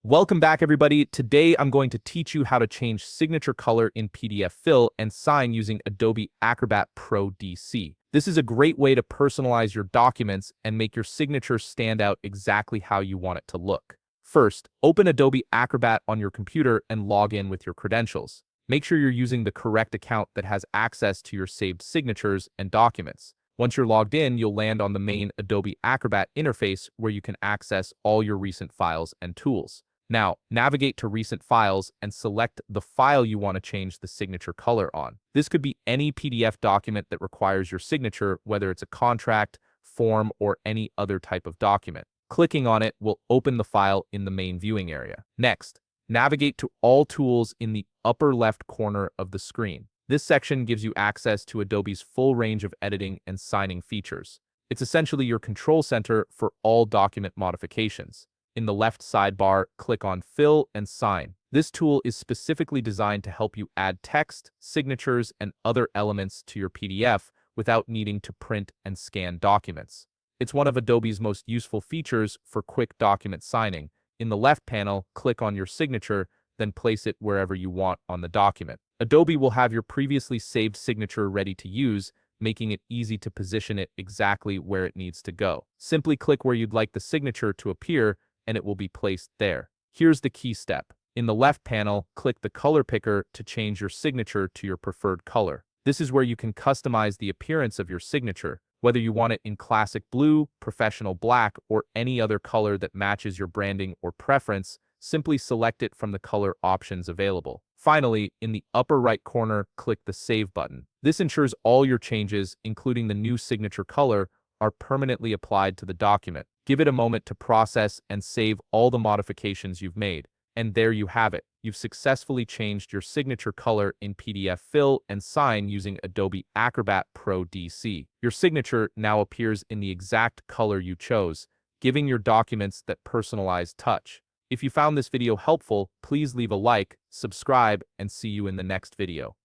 Welcome back, everybody. Today, I'm going to teach you how to change signature color in PDF fill and sign using Adobe Acrobat Pro DC. This is a great way to personalize your documents and make your signature stand out exactly how you want it to look. First, open Adobe Acrobat on your computer and log in with your credentials. Make sure you're using the correct account that has access to your saved signatures and documents. Once you're logged in, you'll land on the main Adobe Acrobat interface where you can access all your recent files and tools. Now, navigate to Recent Files and select the file you want to change the signature color on. This could be any PDF document that requires your signature, whether it's a contract, form, or any other type of document. Clicking on it will open the file in the main viewing area. Next, navigate to All Tools in the upper left corner of the screen. This section gives you access to Adobe's full range of editing and signing features. It's essentially your control center for all document modifications. In the left sidebar, click on Fill and Sign. This tool is specifically designed to help you add text, signatures, and other elements to your PDF without needing to print and scan documents. It's one of Adobe's most useful features for quick document signing. In the left panel, click on your signature, then place it wherever you want on the document. Adobe will have your previously saved signature ready to use, making it easy to position it exactly where it needs to go. Simply click where you'd like the signature to appear, and it will be placed there. Here's the key step. In the left panel, click the color picker to change your signature to your preferred color. This is where you can customize the appearance of your signature, whether you want it in classic blue, professional black, or any other color that matches your branding or preference. Simply select it from the color options available. Finally, in the upper right corner, click the Save button. This ensures all your changes, including the new signature color, are permanently applied to the document. Give it a moment to process and save all the modifications you've made. And there you have it. You've successfully changed your signature color in PDF fill and sign using Adobe Acrobat Pro DC. Your signature now appears in the exact color you chose, giving your documents that personalized touch. If you found this video helpful, please leave a like, subscribe, and see you in the next video.